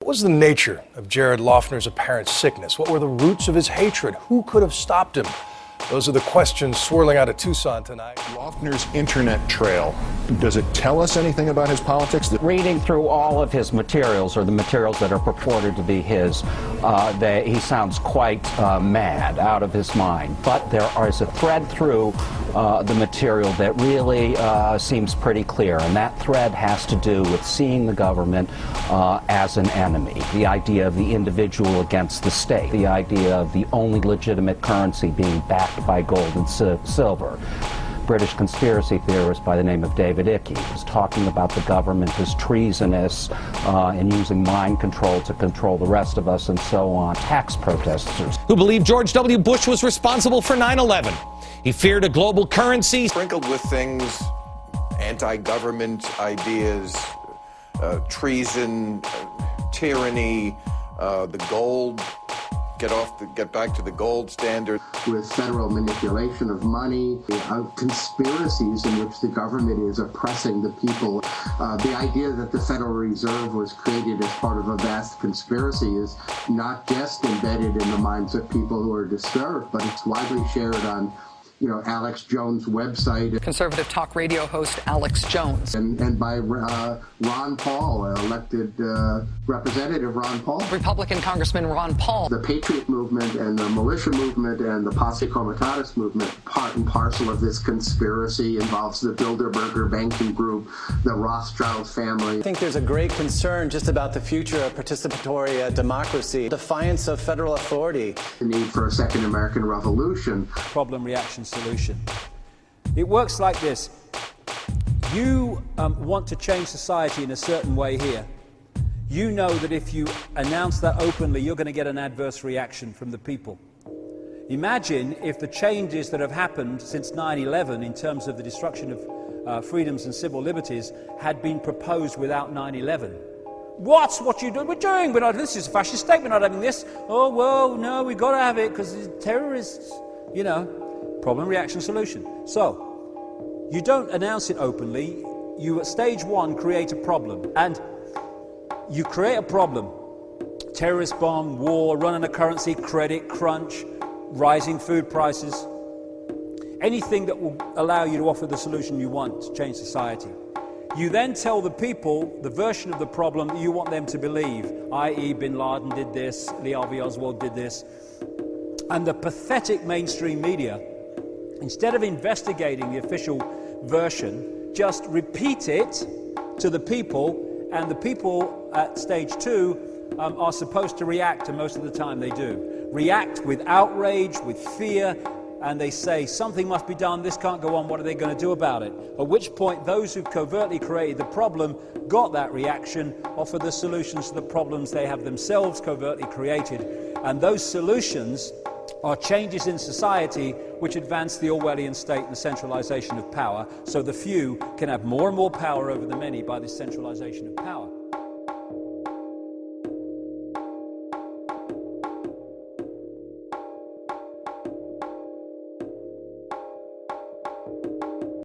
What was the nature of Jared Loughner's apparent sickness? What were the roots of his hatred? Who could have stopped him? Those are the questions swirling out of Tucson tonight. Loughner's internet trail, does it tell us anything about his politics? Reading through all of his materials, or the materials that are purported to be his, he sounds quite mad, out of his mind. But there is a thread through the material that really seems pretty clear, and that thread has to do with seeing the government as an enemy. The idea of the individual against the state. The idea of the only legitimate currency being backed by gold and silver. British conspiracy theorist by the name of David Icke was talking about the government as treasonous and using mind control to control the rest of us and so on. Tax protesters who believed George W. Bush was responsible for 9/11. He feared a global currency sprinkled with things, anti-government ideas, treason, tyranny, the gold. Get back to the gold standard. With federal manipulation of money, conspiracies in which the government is oppressing the people. The idea that the Federal Reserve was created as part of a vast conspiracy is not just embedded in the minds of people who are disturbed, but it's widely shared on Alex Jones' website. Conservative talk radio host Alex Jones. And by Ron Paul, elected Representative Ron Paul. Republican Congressman Ron Paul. The Patriot movement and the Militia movement and the Posse Comitatus movement, part and parcel of this conspiracy, involves the Bilderberger banking group, the Rothschild family. I think there's a great concern just about the future of participatory democracy, defiance of federal authority. The need for a second American Revolution. Problem, reaction, solution. It works like this. You want to change society in a certain way here. You know that if you announce that openly, you're going to get an adverse reaction from the people. Imagine if the changes that have happened since 9/11 in terms of the destruction of freedoms and civil liberties had been proposed without 9/11. What you doing? We're doing, but this is a fascist state, we're not having this. Oh, well, no, we've got to have it because it's terrorists, Problem, reaction, solution. So, you don't announce it openly. You, at stage one, create a problem. And you create a problem. Terrorist bomb, war, run on a currency, credit crunch, rising food prices. Anything that will allow you to offer the solution you want to change society. You then tell the people the version of the problem that you want them to believe, i.e. Bin Laden did this, Lee Harvey Oswald did this. And the pathetic mainstream media, instead of investigating the official version, just repeat it to the people, and the people at stage two are supposed to react, and most of the time they do. React with outrage, with fear, and they say, something must be done, this can't go on, what are they going to do about it? At which point, those who've covertly created the problem got that reaction, offer the solutions to the problems they have themselves covertly created. And those solutions are changes in society which advance the Orwellian state and the centralization of power, so the few can have more and more power over the many by this centralization of power.